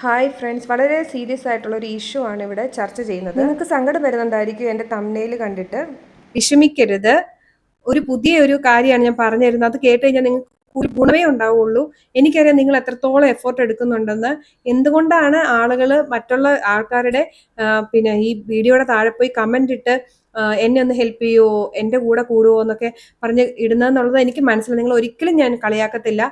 Hi friends, വളരെ serious ആയിട്ടുള്ള ഒരു ഇഷ്യൂ ആണ് ഇവിടെ ചർച്ച ചെയ്യുന്നത്. നിങ്ങൾക്ക് സങ്കടം വരുന്നുണ്ടായിരിക്കും എൻ്റെ തംബ്നെയിൽ കണ്ടിട്ട്. വിഷമിക്കരുത്. ഒരു പുതിയ ഒരു കാര്യമാണ് ഞാൻ പറഞ്ഞു തരുന്നത്. അത് കേട്ട് കഴിഞ്ഞാൽ നിങ്ങൾക്ക് ഒരു ഗുണമേ ഉണ്ടാവുള്ളൂ. എനിക്കറിയാം നിങ്ങൾ എത്രത്തോളം എഫേർട്ട് എടുക്കുന്നുണ്ടെന്ന്. എന്തുകൊണ്ടാണ് ആളുകൾ മറ്റുള്ള ആൾക്കാരുടെ പിന്നെ ഈ വീഡിയോയുടെ താഴെ പോയി കമന്റ് ഇട്ട് എന്നെ ഒന്ന് ഹെൽപ്പ് ചെയ്യുമോ, എൻ്റെ കൂടെ കൂടുമോ എന്നൊക്കെ പറഞ്ഞ് ഇടുന്നതെന്നുള്ളത് എനിക്ക് മനസ്സിലായി. നിങ്ങൾ ഒരിക്കലും ഞാൻ കളിയാക്കത്തില്ല.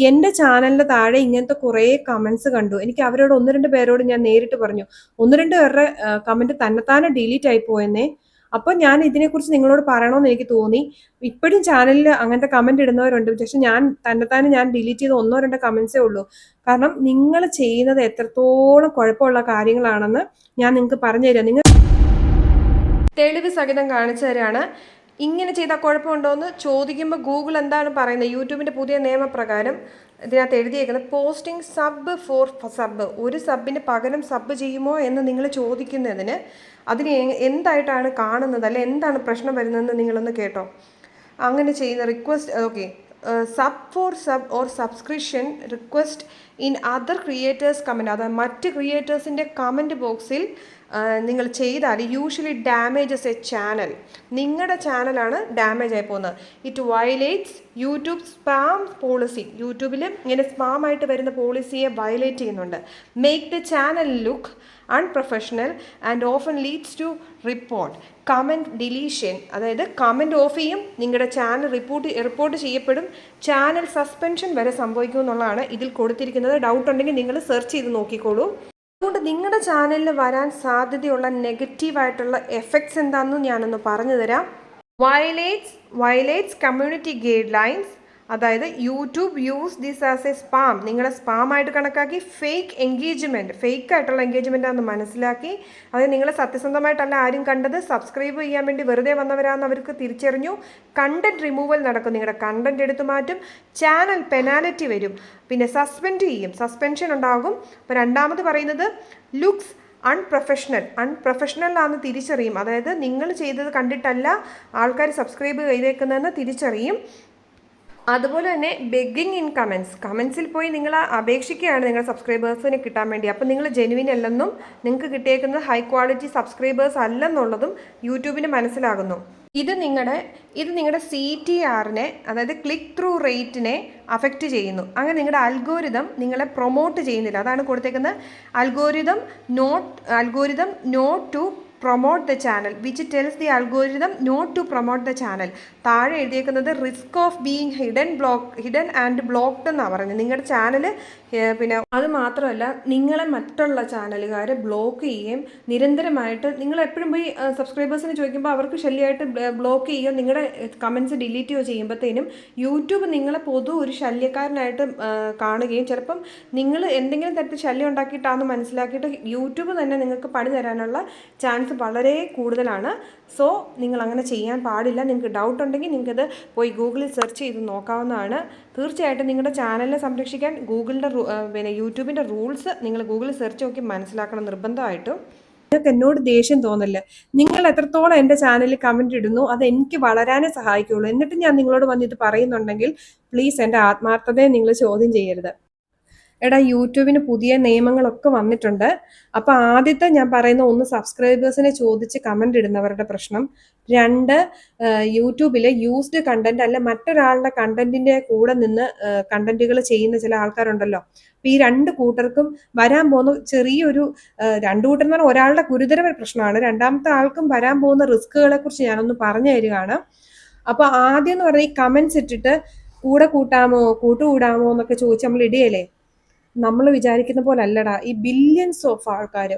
എൻ്റെ ചാനലിന്റെ താഴെ ഇങ്ങനത്തെ കുറേ കമന്റ്സ് കണ്ടു. എനിക്ക് അവരോട് ഒന്ന് രണ്ട് പേരോട് ഞാൻ നേരിട്ട് പറഞ്ഞു. ഒന്ന് രണ്ട് പേരുടെ കമന്റ് തന്നെത്താനെ ഡിലീറ്റ് ആയി പോയെന്നേ. അപ്പൊ ഞാൻ ഇതിനെക്കുറിച്ച് നിങ്ങളോട് പറയണമെന്ന് എനിക്ക് തോന്നി. ഇപ്പോഴും ചാനലിൽ അങ്ങനത്തെ കമന്റ് ഇടുന്നവരുണ്ട്. പക്ഷെ ഞാൻ തന്നെത്താനെ ഞാൻ ഡിലീറ്റ് ചെയ്ത ഒന്നോ രണ്ടോ കമന്റ്സേ ഉള്ളൂ. കാരണം നിങ്ങൾ ചെയ്യുന്നത് എത്രത്തോളം കുഴപ്പമുള്ള കാര്യങ്ങളാണെന്ന് ഞാൻ നിങ്ങൾക്ക് പറഞ്ഞു തരാം. നിങ്ങൾ തെളിവ് സഹിതം കാണിച്ചു തരാണ്. ഇങ്ങനെ ചെയ്താൽ കുഴപ്പമുണ്ടോ എന്ന് ചോദിക്കുമ്പോൾ ഗൂഗിൾ എന്താണ് പറയുന്നത്? യൂട്യൂബിൻ്റെ പുതിയ നിയമപ്രകാരം ഇതിനകത്ത് എഴുതിയേക്കുന്നത് പോസ്റ്റിംഗ് സബ് ഫോർ സബ്, ഒരു സബിന് പകരം സബ് ചെയ്യുമോ എന്ന് നിങ്ങൾ ചോദിക്കുന്നതിന് അതിന് എന്തായിട്ടാണ് കാണുന്നത്, അല്ലെ എന്താണ് പ്രശ്നം വരുന്നതെന്ന് നിങ്ങളൊന്ന് കേട്ടോ. അങ്ങനെ ചെയ്യുന്ന request, okay, sub for sub or subscription request in other creators comment, അതായത് മറ്റ് ക്രിയേറ്റേഴ്സിൻ്റെ കമൻറ്റ് ബോക്സിൽ നിങ്ങൾ ചെയ്താൽ യൂഷ്വലി ഡാമേജസ് എ ചാനൽ. നിങ്ങളുടെ ചാനലാണ് ഡാമേജ് ആയി പോകുന്നത്. It violates YouTube spam policy. യൂട്യൂബിൽ ഇങ്ങനെ സ്പാം ആയിട്ട് വരുന്ന പോളിസിയെ വയലേറ്റ് ചെയ്യുന്നുണ്ട്. Make the channel look unprofessional and often leads to report comment deletion. അതായത് കമൻറ്റ് ഓഫ് ചെയ്യും, നിങ്ങളുടെ ചാനൽ റിപ്പോർട്ട് ചെയ്യപ്പെടും, ചാനൽ സസ്പെൻഷൻ വരെ സംഭവിക്കും എന്നുള്ളതാണ് ഇതിൽ കൊടുത്തിരിക്കുന്നത്. ഡൗട്ട് ഉണ്ടെങ്കിൽ നിങ്ങൾ സെർച്ച് ചെയ്ത് നോക്കിക്കോളൂ. അതുകൊണ്ട് നിങ്ങളുടെ ചാനലിൽ വരാൻ സാധ്യതയുള്ള നെഗറ്റീവായിട്ടുള്ള എഫക്ട്സ് എന്താണെന്ന് ഞാനൊന്ന് പറഞ്ഞു തരാം. വയലേറ്റ്സ് കമ്മ്യൂണിറ്റി ഗൈഡ് ലൈൻസ്. അതായത് YouTube use this as a spam. നിങ്ങളെ സ്പാമായിട്ട് കണക്കാക്കി ഫേക്ക് എൻഗേജ്മെൻറ്റ്, ഫേക്ക് ആയിട്ടുള്ള എൻഗേജ്മെൻ്റ് ആണെന്ന് മനസ്സിലാക്കി, അതായത് നിങ്ങളെ സത്യസന്ധമായിട്ടല്ല ആരും കണ്ടത്, സബ്സ്ക്രൈബ് ചെയ്യാൻ വേണ്ടി വെറുതെ വന്നവരാണെന്ന് അവർക്ക് തിരിച്ചറിഞ്ഞു. കണ്ടന്റ് റിമൂവൽ നടക്കും, നിങ്ങളുടെ കണ്ടന്റ് എടുത്തു മാറ്റും, ചാനൽ പെനാലിറ്റി വരും, പിന്നെ സസ്പെൻഡ് ചെയ്യും, സസ്പെൻഷൻ ഉണ്ടാകും. അപ്പോൾ രണ്ടാമത് പറയുന്നത് ലുക്സ് അൺപ്രൊഫഷണൽ ആണെന്ന് തിരിച്ചറിയും. അതായത് നിങ്ങൾ ചെയ്തത് കണ്ടിട്ടല്ല ആൾക്കാർ സബ്സ്ക്രൈബ് ചെയ്തേക്കുന്നതെന്ന് തിരിച്ചറിയും. അതുപോലെ തന്നെ ബെഗിങ് ഇൻ കമൻസിൽ പോയി നിങ്ങൾ അപേക്ഷിക്കുകയാണ് നിങ്ങളുടെ സബ്സ്ക്രൈബേഴ്സിന് കിട്ടാൻ വേണ്ടി. അപ്പം നിങ്ങൾ ജെനുവിൻ അല്ലെന്നും നിങ്ങൾക്ക് കിട്ടിയേക്കുന്നത് ഹൈ ക്വാളിറ്റി സബ്സ്ക്രൈബേഴ്സ് അല്ലെന്നുള്ളതും യൂട്യൂബിന് മനസ്സിലാകുന്നു. ഇത് നിങ്ങളുടെ CTRനെ, അതായത് ക്ലിക്ക് ത്രൂ റേറ്റിനെ അഫക്റ്റ് ചെയ്യുന്നു. അങ്ങനെ നിങ്ങളുടെ അൽഗോരിതം നിങ്ങളെ പ്രൊമോട്ട് ചെയ്യുന്നില്ല. അതാണ് കൊടുത്തേക്കുന്നത്. Algorithm not to promote the channel which tells the algorithm not to promote the channel. താഴെ എഴുതിയേക്കുന്നത് risk of being hidden and blocked എന്നാണ് പറഞ്ഞത്. നിങ്ങളുടെ ചാനൽ പിന്നെ അത് മാത്രമല്ല, നിങ്ങളെ മറ്റുള്ള ചാനലുകാരെ ബ്ലോക്ക് ചെയ്യുകയും നിരന്തരമായിട്ട് നിങ്ങൾ എപ്പോഴും പോയി സബ്സ്ക്രൈബേഴ്സിന് ചോദിക്കുമ്പോൾ അവർക്ക് ശല്യമായിട്ട് ബ്ലോക്ക് ചെയ്യുകയോ നിങ്ങളുടെ കമൻറ്റ്സ് ഡിലീറ്റ് ചെയ്യുകയോ ചെയ്യുമ്പോഴത്തേനും യൂട്യൂബ് നിങ്ങളെ ഒരു ശല്യക്കാരനായിട്ട് കാണുകയും ചിലപ്പം നിങ്ങൾ എന്തെങ്കിലും തരത്തിൽ ശല്യം ഉണ്ടാക്കിയിട്ടാണെന്ന് മനസ്സിലാക്കിയിട്ട് യൂട്യൂബ് തന്നെ നിങ്ങൾക്ക് പണി തരാനുള്ള ചാൻസ് വളരെ കൂടുതലാണ്. സോ നിങ്ങൾ അങ്ങനെ ചെയ്യാൻ പാടില്ല. നിങ്ങൾക്ക് ഡൗട്ട് ഉണ്ടെങ്കിൽ നിങ്ങൾക്കത് പോയി ഗൂഗിളിൽ സെർച്ച് ചെയ്ത് നോക്കാവുന്നതാണ്. തീർച്ചയായിട്ടും നിങ്ങളുടെ ചാനലിനെ സംരക്ഷിക്കാൻ പിന്നെ യൂട്യൂബിൻ്റെ റൂൾസ് നിങ്ങൾ ഗൂഗിളിൽ സെർച്ച് നോക്കി മനസ്സിലാക്കണം നിർബന്ധമായിട്ടും. നിങ്ങൾക്ക് എന്നോട് ദേഷ്യം തോന്നില്ല. നിങ്ങൾ എത്രത്തോളം എൻ്റെ ചാനലിൽ കമൻറ്റ് ഇടുന്നു അത് എനിക്ക് വളരാനേ സഹായിക്കുള്ളൂ. എന്നിട്ട് ഞാൻ നിങ്ങളോട് വന്ന് ഇത് പറയുന്നുണ്ടെങ്കിൽ പ്ലീസ് എൻ്റെ ആത്മാർത്ഥതയെ നിങ്ങൾ ചോദ്യം ചെയ്യരുത്. എടാ, യൂട്യൂബിന് പുതിയ നിയമങ്ങളൊക്കെ വന്നിട്ടുണ്ട്. അപ്പോൾ ആദ്യത്തെ ഞാൻ പറയുന്ന ഒന്ന്, സബ്സ്ക്രൈബേഴ്സിനെ ചോദിച്ച് കമൻ്റ് ഇടുന്നവരുടെ പ്രശ്നം. രണ്ട്, യൂട്യൂബിൽ യൂസ്ഡ് കണ്ടന്റ് അല്ല മറ്റൊരാളുടെ കണ്ടന്റിൻ്റെ കൂടെ നിന്ന് കണ്ടന്റുകൾ ചെയ്യുന്ന ചില ആൾക്കാരുണ്ടല്ലോ. അപ്പോൾ ഈ രണ്ട് കൂട്ടർക്കും വരാൻ പോകുന്ന ചെറിയൊരു രണ്ടു കൂട്ടർ എന്ന് പറഞ്ഞാൽ ഒരാളുടെ ഗുരുതര പ്രശ്നമാണ്. രണ്ടാമത്തെ ആൾക്കും വരാൻ പോകുന്ന റിസ്കുകളെ കുറിച്ച് ഞാനൊന്ന് പറഞ്ഞു തരികയാണ്. അപ്പോൾ ആദ്യം എന്ന് പറഞ്ഞാൽ ഈ കമന്റ്സ് ഇട്ടിട്ട് കൂട്ടുകൂടാമോ എന്നൊക്കെ ചോദിച്ച് നമ്മൾ ഇടുകയല്ലേ. നമ്മൾ വിചാരിക്കുന്ന പോലെ അല്ലടാ. ഈ ബില്യൺസ് ഓഫ് ആൾക്കാർ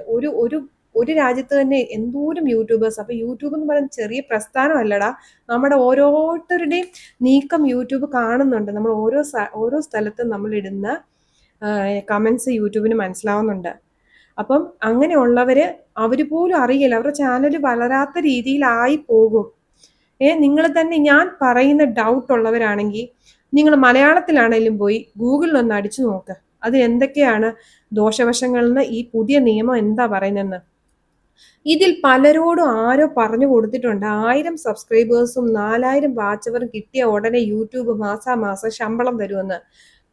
ഒരു രാജ്യത്ത് തന്നെ എന്തോരം യൂട്യൂബേഴ്സ്. അപ്പൊ യൂട്യൂബ് എന്ന് പറയുന്നത് ചെറിയ പ്രസ്ഥാനം അല്ലടാ. നമ്മുടെ ഓരോരുത്തരുടെയും നീക്കം യൂട്യൂബ് കാണുന്നുണ്ട്. നമ്മൾ ഓരോ സ്ഥലത്തും നമ്മൾ ഇടുന്ന കമന്റ്സ് യൂട്യൂബിന് മനസ്സിലാവുന്നുണ്ട്. അപ്പം അങ്ങനെയുള്ളവര് അവര് പോലും അറിയില്ല, അവരുടെ ചാനൽ വളരാത്ത രീതിയിലായി പോകും. നിങ്ങൾ തന്നെ, ഞാൻ പറയുന്ന ഡൗട്ട് ഉള്ളവരാണെങ്കിൽ നിങ്ങൾ മലയാളത്തിലാണെങ്കിലും പോയി ഗൂഗിളിൽ ഒന്ന് അടിച്ചു നോക്ക്. അത് എന്തൊക്കെയാണ് ദോഷവശങ്ങളെന്ന്, ഈ പുതിയ നിയമം എന്താ പറയുന്നതെന്ന്. ഇതിൽ പലരോടും ആരോ പറഞ്ഞു കൊടുത്തിട്ടുണ്ട് 1000 സബ്സ്ക്രൈബേഴ്സും 4000 വാച്ച് അവറും കിട്ടിയ ഉടനെ യൂട്യൂബ് മാസാമാസം ശമ്പളം തരുമെന്ന്.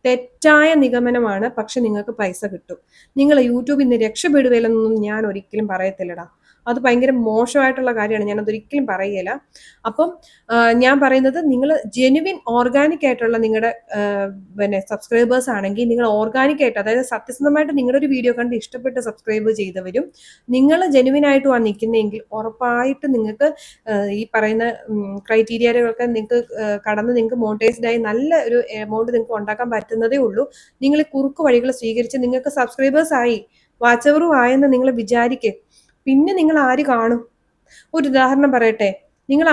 തെറ്റായ നിഗമനമാണ്. പക്ഷെ നിങ്ങൾക്ക് പൈസ കിട്ടും. നിങ്ങൾ യൂട്യൂബിൽ നിന്ന് രക്ഷപ്പെടുകയില്ലെന്നൊന്നും ഞാൻ ഒരിക്കലും പറയത്തില്ലടാ. അത് ഭയങ്കര മോശമായിട്ടുള്ള കാര്യമാണ്. ഞാനതൊരിക്കലും പറയുകയില്ല. അപ്പം ഞാൻ പറയുന്നത്, നിങ്ങൾ ജെനുവിൻ ഓർഗാനിക് ആയിട്ടുള്ള നിങ്ങളുടെ സബ്സ്ക്രൈബേഴ്സ് ആണെങ്കിൽ, നിങ്ങൾ ഓർഗാനിക് ആയിട്ട്, അതായത് സത്യസന്ധമായിട്ട് നിങ്ങളുടെ ഒരു വീഡിയോ കണ്ട് ഇഷ്ടപ്പെട്ട് സബ്സ്ക്രൈബ് ചെയ്തവരും നിങ്ങൾ ജെനുവിൻ ആയിട്ടുമാണ് നിൽക്കുന്നതെങ്കിൽ ഉറപ്പായിട്ട് നിങ്ങൾക്ക് ഈ പറയുന്ന ക്രൈറ്റീരിയകളൊക്കെ നിങ്ങൾക്ക് കടന്ന് നിങ്ങൾക്ക് മോണിറ്റൈസ്ഡ് ആയി നല്ല ഒരു എമൗണ്ട് നിങ്ങൾക്ക് ഉണ്ടാക്കാൻ പറ്റുന്നതേ ഉള്ളൂ. നിങ്ങൾ കുറുക്ക് വഴികൾ സ്വീകരിച്ച് നിങ്ങൾക്ക് സബ്സ്ക്രൈബേഴ്സ് ആയി, വാച്ച് അവറും ആയെന്ന് നിങ്ങൾ വിചാരിക്കുക. പിന്നെ നിങ്ങൾ ആര് കാണും? ഒരു ഉദാഹരണം പറയട്ടെ. നിങ്ങൾ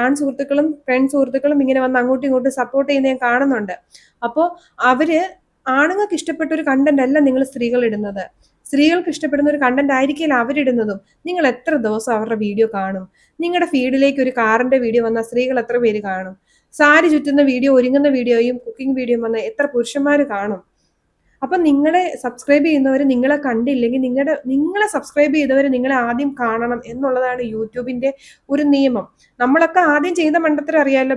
ആൺ സുഹൃത്തുക്കളും സുഹൃത്തുക്കളും ഇങ്ങനെ വന്ന് അങ്ങോട്ടും ഇങ്ങോട്ടും സപ്പോർട്ട് ചെയ്യുന്ന ഞാൻ കാണുന്നുണ്ട്. അപ്പോൾ അവര് ആണുങ്ങൾക്ക് ഇഷ്ടപ്പെട്ട ഒരു കണ്ടന്റ് അല്ല നിങ്ങൾ സ്ത്രീകൾ ഇടുന്നത്. സ്ത്രീകൾക്ക് ഇഷ്ടപ്പെടുന്ന ഒരു കണ്ടന്റ് ആയിരിക്കില്ല അവരിടുന്നതും. നിങ്ങൾ എത്ര ദിവസം അവരുടെ വീഡിയോ കാണും? നിങ്ങളുടെ ഫീഡിലേക്ക് ഒരു കാറിന്റെ വീഡിയോ വന്നാൽ സ്ത്രീകൾ എത്ര പേര് കാണും? സാരി ചുറ്റുന്ന വീഡിയോ, ഒരുങ്ങുന്ന വീഡിയോയും കുക്കിംഗ് വീഡിയോയും വന്നാൽ എത്ര പുരുഷന്മാർ കാണും? അപ്പൊ നിങ്ങളെ സബ്സ്ക്രൈബ് ചെയ്യുന്നവർ നിങ്ങളെ കണ്ടില്ലെങ്കിൽ നിങ്ങളെ സബ്സ്ക്രൈബ് ചെയ്തവർ നിങ്ങളെ ആദ്യം കാണണം എന്നുള്ളതാണ് യൂട്യൂബിന്റെ ഒരു നിയമം. നമ്മളൊക്കെ ആദ്യം ചെയ്ത മണ്ടത്തരം അറിയാമല്ലോ.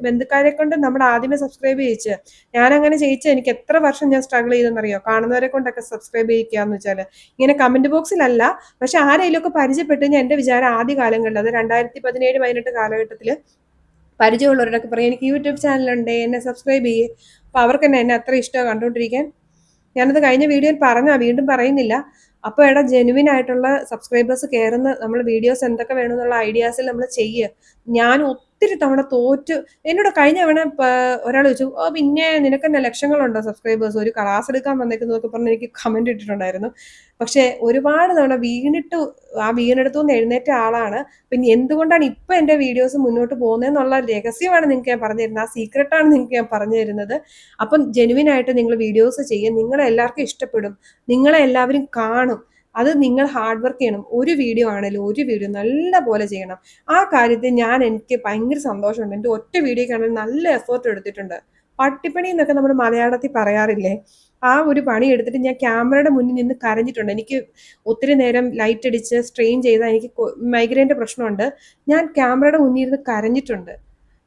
ബന്ധുക്കാരെ കൊണ്ട് നമ്മൾ ആദ്യമേ സബ്സ്ക്രൈബ് ചെയ്യിച്ച്. ഞാൻ അങ്ങനെ ചെയ്യിച്ച എനിക്ക് എത്ര വർഷം ഞാൻ സ്ട്രഗിൾ ചെയ്തെന്നറിയോ? കാണുന്നവരെ കൊണ്ടൊക്കെ സബ്സ്ക്രൈബ് ചെയ്യിക്കാന്ന് വെച്ചാൽ ഇങ്ങനെ കമന്റ് ബോക്സിലല്ല, പക്ഷെ ആരെങ്കിലും ഒക്കെ പരിചയപ്പെട്ട് കഴിഞ്ഞാൽ എന്റെ വിചാരം ആദ്യ കാലങ്ങളിൽ, അത് 2017-18 കാലഘട്ടത്തിൽ പരിചയമുള്ളവരൊക്കെ പറയും എനിക്ക് യൂട്യൂബ് ചാനലുണ്ട്, എന്നെ സബ്സ്ക്രൈബ് ചെയ്യേ. അപ്പൊ അവർക്ക് എന്നെ അത്ര ഇഷ്ടമാണ് കണ്ടുകൊണ്ടിരിക്കാൻ. ഞാനത് കഴിഞ്ഞ വീഡിയോയിൽ പറഞ്ഞാ, വീണ്ടും പറയുന്നില്ല. അപ്പോൾ എടാ, ജെനുവിൻ ആയിട്ടുള്ള സബ്സ്ക്രൈബേഴ്സ് കയറുന്ന നമ്മൾ വീഡിയോസ് എന്തൊക്കെ വേണമെന്നുള്ള ഐഡിയാസിൽ നമ്മൾ ചെയ്യുക. ഞാൻ ഒത്തിരി തവണ തോറ്റ്. എന്നോട് കഴിഞ്ഞ തവണ ഒരാൾ ചോദിച്ചു, പിന്നെ നിനക്ക് തന്നെ ലക്ഷങ്ങളുണ്ടോ സബ്സ്ക്രൈബേഴ്സ്, ഒരു ക്ലാസ് എടുക്കാൻ വന്നേക്കുന്നതൊക്കെ പറഞ്ഞ് എനിക്ക് കമന്റ് ഇട്ടിട്ടുണ്ടായിരുന്നു. പക്ഷെ ഒരുപാട് തവണ വീണെടുത്തുനിന്ന് എഴുന്നേറ്റ ആളാണ്. പിന്നെ എന്തുകൊണ്ടാണ് ഇപ്പൊ എന്റെ വീഡിയോസ് മുന്നോട്ട് പോകുന്നതെന്നുള്ള രഹസ്യമാണ് നിങ്ങൾക്ക് ഞാൻ പറഞ്ഞു തരുന്നത്. ആ സീക്രട്ടാണ് നിങ്ങൾക്ക് ഞാൻ പറഞ്ഞു തരുന്നത്. അപ്പം ജെനുവിൻ ആയിട്ട് നിങ്ങൾ വീഡിയോസ് ചെയ്യുക. നിങ്ങളെ എല്ലാവർക്കും ഇഷ്ടപ്പെടും, നിങ്ങളെ എല്ലാവരും കാണും. അത് നിങ്ങൾ ഹാർഡ് വർക്ക് ചെയ്യണം. ഒരു വീഡിയോ ആണെങ്കിലും ഒരു വീഡിയോ നല്ല പോലെ ചെയ്യണം. ആ കാര്യത്തിൽ എനിക്ക് ഭയങ്കര സന്തോഷമുണ്ട്. എൻ്റെ ഒറ്റ വീഡിയോക്കാണെങ്കിലും നല്ല എഫേർട്ട് എടുത്തിട്ടുണ്ട്. പട്ടിപ്പണി എന്നൊക്കെ നമ്മൾ മലയാളത്തിൽ പറയാറില്ലേ, ആ ഒരു പണി എടുത്തിട്ട് ഞാൻ ക്യാമറയുടെ മുന്നിൽ നിന്ന് കരഞ്ഞിട്ടുണ്ട്. എനിക്ക് ഒത്തിരി നേരം ലൈറ്റ് അടിച്ച് സ്ട്രെയിൻ ചെയ്താൽ എനിക്ക് മൈഗ്രെയിൻ്റെ പ്രശ്നമുണ്ട്. ഞാൻ ക്യാമറയുടെ മുന്നിൽ ഇരുന്ന് കരഞ്ഞിട്ടുണ്ട്.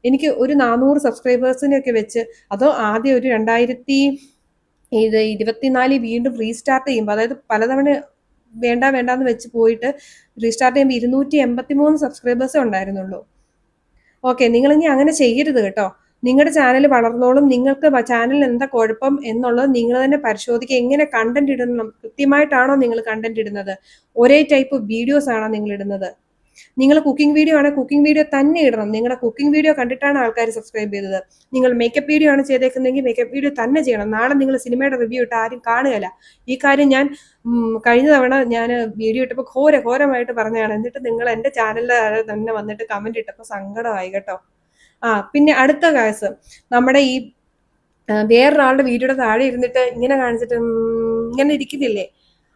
എനിക്ക് ഒരു 400 സബ്സ്ക്രൈബേഴ്സിനെയൊക്കെ വെച്ച്, അതോ ആദ്യം ഒരു 2024 വീണ്ടും റീസ്റ്റാർട്ട് ചെയ്യുമ്പോൾ, അതായത് പലതവണ വേണ്ടാന്ന് വെച്ച് പോയിട്ട് റീസ്റ്റാർട്ട് ചെയ്യുമ്പോൾ 283 സബ്സ്ക്രൈബേഴ്സേ ഉണ്ടായിരുന്നുള്ളൂ. ഓക്കെ, നിങ്ങൾ ഇനി അങ്ങനെ ചെയ്യരുത് കേട്ടോ. നിങ്ങളുടെ ചാനൽ വളർന്നോളും. നിങ്ങൾക്ക് ചാനലിന് എന്താ കുഴപ്പം എന്നുള്ളത് നിങ്ങൾ തന്നെ പരിശോധിക്കുക. എങ്ങനെ കണ്ടന്റ് ഇടണം, കൃത്യമായിട്ടാണോ നിങ്ങൾ കണ്ടന്റ് ഇടുന്നത്, ഒരേ ടൈപ്പ് വീഡിയോസ് ആണോ നിങ്ങൾ ഇടുന്നത്? നിങ്ങൾ കുക്കിംഗ് വീഡിയോ ആണെങ്കിൽ കുക്കിംഗ് വീഡിയോ തന്നെ ഇടണം. നിങ്ങളുടെ കുക്കിംഗ് വീഡിയോ കണ്ടിട്ടാണ് ആൾക്കാർ സബ്സ്ക്രൈബ് ചെയ്തത്. നിങ്ങൾ മേക്കപ്പ് വീഡിയോ ആണ് ചെയ്തേക്കുന്നതെങ്കിൽ മേക്കപ്പ് വീഡിയോ തന്നെ ചെയ്യണം. നാളെ നിങ്ങൾ സിനിമയുടെ റിവ്യൂ ഇട്ട് ആരും കാണുകയില്ല. ഈ കാര്യം ഞാൻ കഴിഞ്ഞ തവണ ഞാൻ വീഡിയോ ഇട്ടപ്പോൾ ഘോരമായിട്ട് പറഞ്ഞതാണ്. എന്നിട്ട് നിങ്ങൾ എൻ്റെ ചാനലിൽ തന്നെ വന്നിട്ട് കമന്റ് ഇട്ടപ്പോൾ സങ്കടമായി കേട്ടോ. പിന്നെ അടുത്ത കേസ്, നമ്മുടെ ഈ വേറൊരാളുടെ വീഡിയോയുടെ താഴെ ഇരുന്നിട്ട് ഇങ്ങനെ കാണിച്ചിട്ട് ഇങ്ങനെ ഇരിക്കുന്നില്ലേ,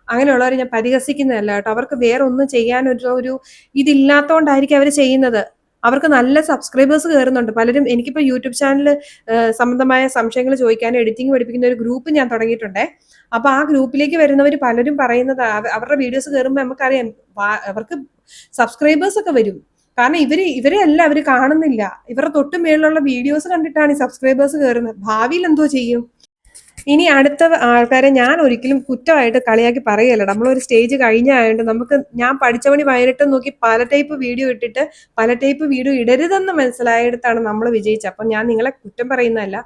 അങ്ങനെയുള്ളവർ ഞാൻ പരിഹസിക്കുന്നതല്ല കേട്ടോ. അവർക്ക് വേറെ ഒന്നും ചെയ്യാനൊരു ഇതില്ലാത്തതുകൊണ്ടായിരിക്കും അവർ ചെയ്യുന്നത്. അവർക്ക് നല്ല സബ്സ്ക്രൈബേഴ്സ് കയറുന്നുണ്ട് പലരും. എനിക്കിപ്പോൾ യൂട്യൂബ് ചാനൽ സംബന്ധമായ സംശയങ്ങൾ ചോദിക്കാനും എഡിറ്റിംഗ് പഠിപ്പിക്കുന്ന ഒരു ഗ്രൂപ്പ് ഞാൻ തുടങ്ങിയിട്ടുണ്ടേ. അപ്പൊ ആ ഗ്രൂപ്പിലേക്ക് വരുന്നവർ പലരും പറയുന്നത്, അവരുടെ വീഡിയോസ് കയറുമ്പോൾ നമുക്കറിയാം അവർക്ക് സബ്സ്ക്രൈബേഴ്സ് ഒക്കെ വരും. കാരണം ഇവരെ അല്ല അവർ കാണുന്നില്ല, ഇവരുടെ തൊട്ട് മേളിലുള്ള വീഡിയോസ് കണ്ടിട്ടാണ് ഈ സബ്സ്ക്രൈബേഴ്സ് കയറുന്നത്. ഭാവിയിൽ എന്തോ ചെയ്യും? ഇനി അടുത്ത ആൾക്കാരെ ഞാൻ ഒരിക്കലും കുറ്റമായിട്ട് കളിയാക്കി പറയല്ല. നമ്മളൊരു സ്റ്റേജ് കഴിഞ്ഞായതുകൊണ്ട് ഞാൻ പഠിച്ച പണി പതിനെട്ടും നോക്കി പല ടൈപ്പ് വീഡിയോ ഇട്ടിട്ട് പല ടൈപ്പ് വീഡിയോ ഇടരുതെന്ന് മനസ്സിലായിടത്താണ് നമ്മൾ വിജയിച്ചത്. അപ്പം ഞാൻ നിങ്ങളെ കുറ്റം പറയുന്നതല്ല.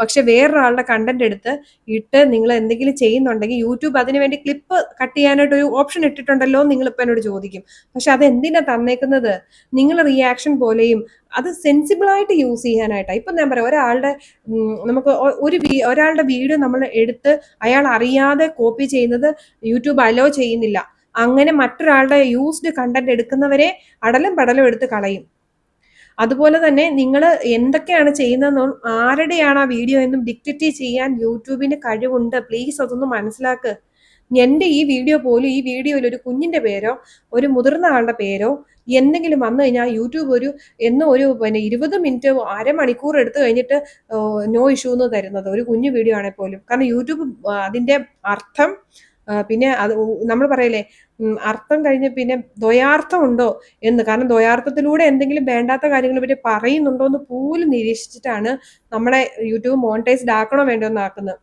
പക്ഷെ വേറൊരാളുടെ കണ്ടന്റ് എടുത്ത് ഇട്ട് നിങ്ങൾ എന്തെങ്കിലും ചെയ്യുന്നുണ്ടെങ്കിൽ യൂട്യൂബ് അതിനു വേണ്ടി ക്ലിപ്പ് കട്ട് ചെയ്യാനായിട്ട് ഒരു ഓപ്ഷൻ ഇട്ടിട്ടുണ്ടല്ലോ നിങ്ങൾ ഇപ്പം എന്നോട് ചോദിക്കും. പക്ഷെ അത് എന്തിനാ തന്നേക്കുന്നത്? നിങ്ങൾ റിയാക്ഷൻ പോലെയും അത് സെൻസിബിളായിട്ട് യൂസ് ചെയ്യാനായിട്ടാണ്. ഇപ്പം ഞാൻ പറയാം, നമുക്ക് ഒരാളുടെ വീഡിയോ നമ്മൾ എടുത്ത് അയാൾ അറിയാതെ കോപ്പി ചെയ്യുന്നത് യൂട്യൂബ് അലോ ചെയ്യുന്നില്ല. അങ്ങനെ മറ്റൊരാളുടെ യൂസ്ഡ് കണ്ടന്റ് എടുക്കുന്നവരെ അടലും പടലും എടുത്ത് കളയും. അതുപോലെ തന്നെ നിങ്ങൾ എന്തൊക്കെയാണ് ചെയ്യുന്നതെന്നും ആരുടെയാണ് ആ വീഡിയോ എന്നും ഡിക്റ്റേറ്റ് ചെയ്യാൻ യൂട്യൂബിന് കഴിവുണ്ട്. പ്ലീസ് അതൊന്ന് മനസ്സിലാക്കുക. എൻ്റെ ഈ വീഡിയോ പോലും, ഈ വീഡിയോയിൽ ഒരു കുഞ്ഞിന്റെ പേരോ ഒരു മുതിർന്ന ആളുടെ പേരോ എന്തെങ്കിലും വന്നു കഴിഞ്ഞാൽ യൂട്യൂബ് ഒരു 20 മിനിറ്റ് അരമണിക്കൂർ എടുത്തു കഴിഞ്ഞിട്ട് നോ ഇഷ്യൂ എന്ന് തരുന്നത് ഒരു കുഞ്ഞു വീഡിയോ ആണെങ്കിൽ പോലും. കാരണം യൂട്യൂബ് അതിന്റെ അർത്ഥം പിന്നെ അത് നമ്മൾ പറയില്ലേ, അർത്ഥം കഴിഞ്ഞ് പിന്നെ ദ്വയാർത്ഥം ഉണ്ടോ എന്ന്. കാരണം ദ്വയാർത്ഥത്തിലൂടെ എന്തെങ്കിലും വേണ്ടാത്ത കാര്യങ്ങൾ ഇവർ പറയുന്നുണ്ടോ എന്ന് പോലും നിരീക്ഷിച്ചിട്ടാണ് നമ്മളെ യൂട്യൂബ് മോണിറ്റൈസ്ഡ് ആക്കണോ വേണ്ടോ എന്ന് ആക്കുന്നത്.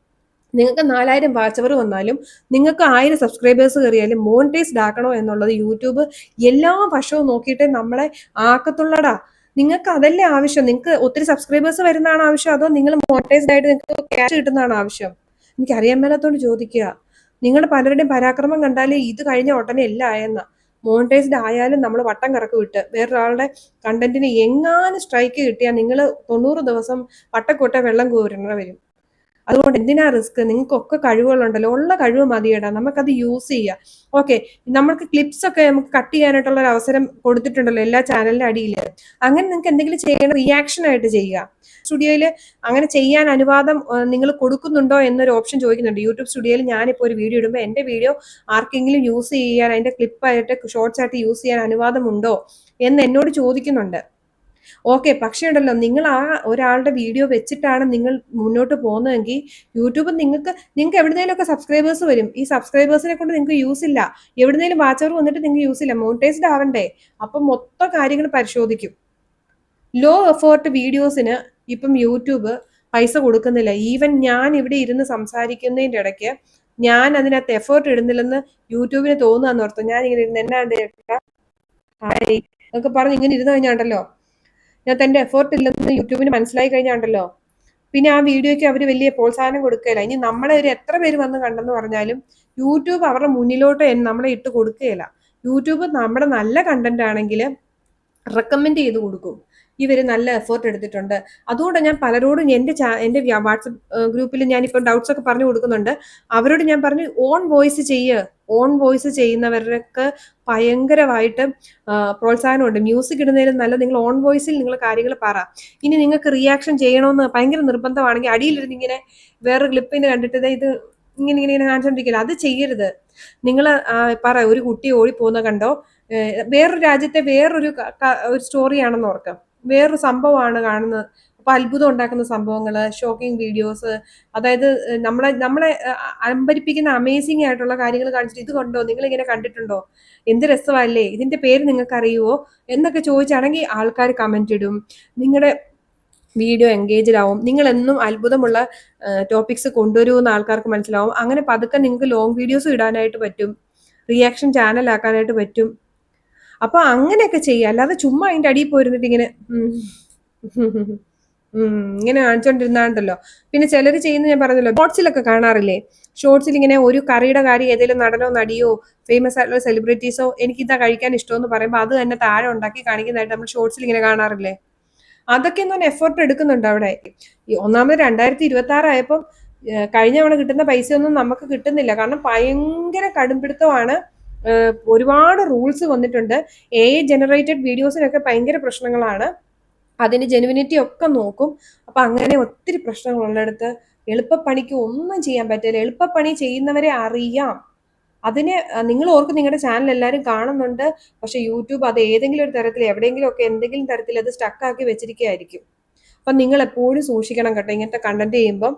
നിങ്ങൾക്ക് 4000 വാച്ച് അവർ വന്നാലും നിങ്ങൾക്ക് 1000 സബ്സ്ക്രൈബേഴ്സ് കയറിയാലും മോണിറ്റൈസ്ഡ് ആക്കണോ എന്നുള്ളത് യൂട്യൂബ് എല്ലാ വശവും നോക്കിയിട്ട് നമ്മളെ ആക്കത്തുള്ളടാ. നിങ്ങൾക്ക് അതല്ലേ ആവശ്യം? നിങ്ങൾക്ക് ഒത്തിരി സബ്സ്ക്രൈബേഴ്സ് വരുന്നതാണ് ആവശ്യം, അതോ നിങ്ങൾ മോണിറ്റൈസ്ഡ് ആയിട്ട് നിങ്ങൾക്ക് ക്യാഷ് കിട്ടുന്നതാണ് ആവശ്യം? എനിക്ക് അറിയാൻ മേലാത്തോണ്ട് ചോദിക്കുക. നിങ്ങളുടെ പലരുടെയും പരാക്രമം കണ്ടാൽ ഇത് കഴിഞ്ഞ ഉടനെ എല്ലാം ആയെന്ന. മോണിറ്റൈസ്ഡ് ആയാലും നമ്മൾ വട്ടം കറക്ക് വിട്ട് വേറൊരാളുടെ കണ്ടന്റിന് എങ്ങാനും സ്ട്രൈക്ക് കിട്ടിയാൽ നിങ്ങൾ 90 ദിവസം വട്ടക്കൊട്ട വെള്ളം കോരണ വരും. അതുകൊണ്ട് എന്തിനാ റിസ്ക്? നിങ്ങൾക്കൊക്കെ കഴിവുകളുണ്ടല്ലോ, ഉള്ള കഴിവ് മതിയടാ, നമുക്കത് യൂസ് ചെയ്യാം. ഓക്കെ, നമുക്ക് ക്ലിപ്സ് ഒക്കെ നമുക്ക് കട്ട് ചെയ്യാനായിട്ടുള്ള ഒരു അവസരം കൊടുത്തിട്ടുണ്ടല്ലോ എല്ലാ ചാനലിന്റെ അടിയിൽ. അങ്ങനെ നിങ്ങൾക്ക് എന്തെങ്കിലും ചെയ്യണം, റിയാക്ഷൻ ആയിട്ട് ചെയ്യുക. സ്റ്റുഡിയോയിൽ അങ്ങനെ ചെയ്യാൻ അനുവാദം നിങ്ങൾ കൊടുക്കുന്നുണ്ടോ എന്നൊരു ഓപ്ഷൻ ചോദിക്കുന്നുണ്ട് യൂട്യൂബ് സ്റ്റുഡിയോയിൽ. ഞാനിപ്പോൾ ഒരു വീഡിയോ ഇടുമ്പോൾ എൻ്റെ വീഡിയോ ആർക്കെങ്കിലും യൂസ് ചെയ്യാൻ, അതിന്റെ ക്ലിപ്പായിട്ട് ഷോർട്സ് ആയിട്ട് യൂസ് ചെയ്യാൻ അനുവാദമുണ്ടോ എന്ന് എന്നോട് ചോദിക്കുന്നുണ്ട്. ഓക്കെ, പക്ഷേ ഉണ്ടല്ലോ, നിങ്ങൾ ആ ഒരാളുടെ വീഡിയോ വെച്ചിട്ടാണ് നിങ്ങൾ മുന്നോട്ട് പോകുന്നതെങ്കിൽ യൂട്യൂബ് നിങ്ങൾക്ക് എവിടുന്നേലൊക്കെ സബ്സ്ക്രൈബേഴ്സ് വരും. ഈ സബ്സ്ക്രൈബേഴ്സിനെ കൊണ്ട് നിങ്ങൾക്ക് യൂസ് ഇല്ല. എവിടുന്നേലും വാച്ചവർ വന്നിട്ട് നിങ്ങൾക്ക് യൂസ് ഇല്ല. മോണിറ്റൈസ്ഡ് ആവണ്ടേ? അപ്പം മൊത്തം കാര്യങ്ങൾ പരിശോധിക്കും. ലോ എഫേർട്ട് വീഡിയോസിന് ഇപ്പം യൂട്യൂബ് പൈസ കൊടുക്കുന്നില്ല. ഈവൻ ഞാൻ ഇവിടെ ഇരുന്ന് സംസാരിക്കുന്നതിൻ്റെ ഇടയ്ക്ക് ഞാൻ അതിനകത്ത് എഫേർട്ട് ഇടുന്നില്ലെന്ന് യൂട്യൂബിന് തോന്നുകയെന്ന് ഓർത്തു. ഞാൻ ഇങ്ങനെ ഇരുന്ന് എന്നാണ്ട് ഹായ് എന്നൊക്കെ പറഞ്ഞ് ഇങ്ങനെ ഇരുന്ന് കഴിഞ്ഞാണ്ടല്ലോ, ഞാൻ തന്റെ എഫേർട്ട് ഇല്ലെന്ന് യൂട്യൂബിന് മനസ്സിലായി കഴിഞ്ഞാണ്ടല്ലോ, പിന്നെ ആ വീഡിയോയ്ക്ക് അവർ വലിയ പ്രോത്സാഹനം കൊടുക്കുകയില്ല. ഇനി നമ്മളെ ഒരു എത്ര പേര് വന്ന് കണ്ടെന്ന് പറഞ്ഞാലും യൂട്യൂബ് അവരുടെ മുന്നിലോട്ട് നമ്മളെ ഇട്ട് കൊടുക്കുകയില്ല. യൂട്യൂബ് നമ്മുടെ നല്ല കണ്ടന്റ് ആണെങ്കിൽ റെക്കമെൻഡ് ചെയ്ത് കൊടുക്കും, ഇവർ നല്ല എഫേർട്ട് എടുത്തിട്ടുണ്ട്. അതുകൊണ്ട് ഞാൻ പലരോടും എൻ്റെ വാട്സപ്പ് ഗ്രൂപ്പിൽ ഞാനിപ്പോൾ ഡൗട്ട്സ് ഒക്കെ പറഞ്ഞു കൊടുക്കുന്നുണ്ട്. അവരോട് ഞാൻ പറഞ്ഞു, ഓൺ വോയിസ് ഓൺ വോയിസ് ചെയ്യുന്നവർക്ക് ഭയങ്കരമായിട്ട് പ്രോത്സാഹനമുണ്ട്. മ്യൂസിക് ഇടുന്നതിലും നല്ല നിങ്ങൾ ഓൺ വോയിസിൽ നിങ്ങൾ കാര്യങ്ങൾ പറ. ഇനി നിങ്ങൾക്ക് റിയാക്ഷൻ ചെയ്യണമെന്ന് ഭയങ്കര നിർബന്ധമാണെങ്കിൽ അടിയിലിരുന്ന് ഇങ്ങനെ വേറെ ക്ലിപ്പിന് കണ്ടിട്ട് ഇത് ഇങ്ങനെ ഇങ്ങനെ ഇങ്ങനെ കാണിച്ചോണ്ടിരിക്കില്ല, അത് ചെയ്യരുത്. നിങ്ങൾ പറ, ഒരു കുട്ടി ഓടിപ്പോകുന്ന കണ്ടോ, വേറൊരു രാജ്യത്തെ വേറൊരു ഒരു സ്റ്റോറിയാണെന്ന് ഓർക്കാം, വേറൊരു സംഭവമാണ് കാണുന്നത്. അപ്പൊ അത്ഭുതം ഉണ്ടാക്കുന്ന സംഭവങ്ങള്, ഷോക്കിംഗ് വീഡിയോസ്, അതായത് നമ്മളെ അമ്പരിപ്പിക്കുന്ന അമേസിംഗ് ആയിട്ടുള്ള കാര്യങ്ങൾ കാണിച്ചിട്ട് ഇത് കണ്ടോ, നിങ്ങൾ ഇങ്ങനെ കണ്ടിട്ടുണ്ടോ, എന്ത് രസമല്ലേ, ഇതിന്റെ പേര് നിങ്ങൾക്ക് അറിയുമോ എന്നൊക്കെ ചോദിച്ചാണെങ്കിൽ ആൾക്കാർ കമന്റ് ഇടും. നിങ്ങളുടെ വീഡിയോ എൻഗേജ്ഡ് ആവും. നിങ്ങൾ എന്നും അത്ഭുതമുള്ള ടോപ്പിക്സ് കൊണ്ടുവരുമെന്ന് ആൾക്കാർക്ക് മനസ്സിലാവും. അങ്ങനെ പതുക്കെ നിങ്ങൾക്ക് ലോങ് വീഡിയോസ് ഇടാനായിട്ട് പറ്റും, റിയാക്ഷൻ ചാനൽ ആക്കാനായിട്ട് പറ്റും. അപ്പൊ അങ്ങനെയൊക്കെ ചെയ്യുക. അല്ലാതെ ചുമ്മാ അതിന്റെ അടിയിൽ പോയിരുന്നിട്ട് ഇങ്ങനെ ഇങ്ങനെ കാണിച്ചോണ്ടിരുന്നാണ്ടല്ലോ. പിന്നെ ചിലർ ചെയ്യുന്ന ഞാൻ പറഞ്ഞല്ലോ, ഷോർട്സിലൊക്കെ കാണാറില്ലേ, ഷോർട്സിൽ ഇങ്ങനെ ഒരു കറിയുടെ കാര്യം ഏതെങ്കിലും നടനോ നടിയോ ഫേമസ് ആയിട്ടുള്ള സെലിബ്രിറ്റീസോ എനിക്കിതാ കഴിക്കാൻ ഇഷ്ടമെന്ന് പറയുമ്പോൾ അത് തന്നെ താഴെ ഉണ്ടാക്കി കാണിക്കുന്നതായിട്ട് നമ്മൾ ഷോർട്സിൽ ഇങ്ങനെ കാണാറില്ലേ. അതൊക്കെ ഒന്നും എഫേർട്ട് എടുക്കുന്നുണ്ട് അവിടെ. ഒന്നാമത് 2026 ആയപ്പം കഴിഞ്ഞ തവണ കിട്ടുന്ന പൈസയൊന്നും നമുക്ക് കിട്ടുന്നില്ല. കാരണം ഭയങ്കര കടുംപിടുത്തമാണ്. ഒരുപാട് റൂൾസ് വന്നിട്ടുണ്ട്. AI ജനറേറ്റഡ് വീഡിയോസിനൊക്കെ ഭയങ്കര പ്രശ്നങ്ങളാണ്. അതിന്റെ ജെനുവിനിറ്റി ഒക്കെ നോക്കും. അപ്പൊ അങ്ങനെ ഒത്തിരി പ്രശ്നങ്ങളുള്ളിടത്ത് എളുപ്പപ്പണിക്ക് ഒന്നും ചെയ്യാൻ പറ്റില്ല. എളുപ്പപ്പണി ചെയ്യുന്നവരെ അറിയാം. അതിന് നിങ്ങൾ ഓർക്കും നിങ്ങളുടെ ചാനൽ എല്ലാവരും കാണുന്നുണ്ട്, പക്ഷെ യൂട്യൂബ് അത് ഏതെങ്കിലും ഒരു തരത്തിൽ എവിടെയെങ്കിലും ഒക്കെ എന്തെങ്കിലും തരത്തിൽ അത് സ്റ്റക്കാക്കി വെച്ചിരിക്കുകയായിരിക്കും. അപ്പം നിങ്ങൾ എപ്പോഴും സൂക്ഷിക്കണം കേട്ടോ ഇങ്ങനത്തെ കണ്ടന്റ് ചെയ്യുമ്പം.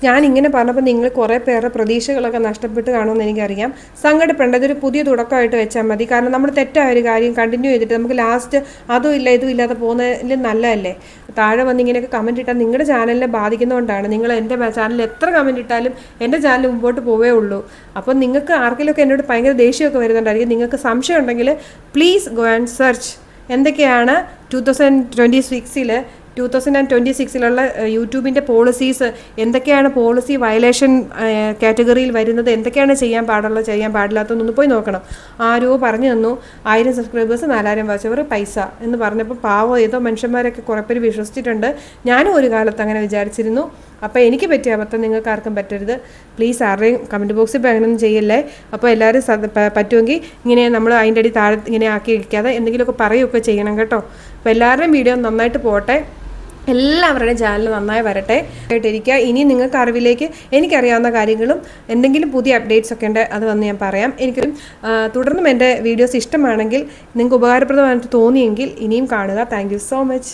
ഞാൻ ഇങ്ങനെ പറഞ്ഞപ്പോൾ നിങ്ങൾ കുറേ പേരുടെ പ്രതീക്ഷകളൊക്കെ നഷ്ടപ്പെട്ട് കാണുമെന്ന് എനിക്കറിയാം. സങ്കടപ്പെടേണ്ട, ഇതൊരു പുതിയ തുടക്കമായിട്ട് വെച്ചാൽ മതി. കാരണം നമ്മൾ തെറ്റായ ഒരു കാര്യം കണ്ടിന്യൂ ചെയ്തിട്ട് നമുക്ക് ലാസ്റ്റ് അതും ഇല്ല ഇതും ഇല്ലാതെ പോകുന്നതിൽ നല്ലതല്ലേ. താഴെ വന്ന് ഇങ്ങനെയൊക്കെ കമൻറ്റ് ഇട്ടാൽ നിങ്ങളുടെ ചാനലിനെ ബാധിക്കുന്നതുകൊണ്ടാണ്. നിങ്ങൾ എൻ്റെ ചാനലിൽ എത്ര കമൻറ്റ് ഇട്ടാലും എൻ്റെ ചാനൽ മുമ്പോട്ട് പോവേ ഉള്ളൂ. അപ്പം നിങ്ങൾക്ക് ആർക്കെങ്കിലുമൊക്കെ എന്നോട് ഭയങ്കര ദേഷ്യമൊക്കെ വരുന്നുണ്ടായിരിക്കും. നിങ്ങൾക്ക് സംശയം ഉണ്ടെങ്കിൽ പ്ലീസ് ഗോ ആൻഡ് സെർച്ച് എന്തൊക്കെയാണ് 2026 യൂട്യൂബിൻ്റെ പോളിസീസ്, എന്തൊക്കെയാണ് പോളിസി വയലേഷൻ കാറ്റഗറിയിൽ വരുന്നത്, എന്തൊക്കെയാണ് ചെയ്യാൻ പാടുള്ളത് ചെയ്യാൻ പാടില്ലാത്തതെന്നൊന്ന് പോയി നോക്കണം. ആരോ പറഞ്ഞു തന്നു 1000 സബ്സ്ക്രൈബേഴ്സ് 4000 വാച്ച് അവർ പൈസ എന്ന് പറഞ്ഞപ്പോൾ പാവം ഏതോ മനുഷ്യന്മാരൊക്കെ കുറേ പേര് വിശ്വസിച്ചിട്ടുണ്ട്. ഞാനും ഒരു കാലത്ത് അങ്ങനെ വിചാരിച്ചിരുന്നു. അപ്പോൾ എനിക്ക് പറ്റിയ അബദ്ധം നിങ്ങൾക്ക് ആർക്കും പറ്റരുത്. പ്ലീസ് ആരുടെയും കമൻറ്റ് ബോക്സിൽ ഇപ്പോൾ അങ്ങനെയൊന്നും ചെയ്യല്ലേ. അപ്പോൾ എല്ലാവരും പറ്റുമെങ്കിൽ ഇങ്ങനെ നമ്മൾ അതിൻ്റെ അടി താഴെ ഇങ്ങനെ ആക്കി ഇരിക്കാതെ എന്തെങ്കിലുമൊക്കെ പറയുകയൊക്കെ ചെയ്യണം കേട്ടോ. അപ്പോൾ എല്ലാവരുടെയും വീഡിയോ നന്നായിട്ട് പോട്ടെ, എല്ലാവരുടെയും ചാനൽ നന്നായി വരട്ടെ ആയിട്ടിരിക്കുക. ഇനി നിങ്ങൾക്ക് അറിവിലേക്ക് എനിക്കറിയാവുന്ന കാര്യങ്ങളും എന്തെങ്കിലും പുതിയ അപ്ഡേറ്റ്സ് ഒക്കെ ഉണ്ട് അത് വന്ന് ഞാൻ പറയാം. എനിക്ക് തുടർന്നും എൻ്റെ വീഡിയോസ് ഇഷ്ടമാണെങ്കിൽ, നിങ്ങൾക്ക് ഉപകാരപ്രദമായിട്ട് തോന്നിയെങ്കിൽ ഇനിയും കാണുക. Thank you so much.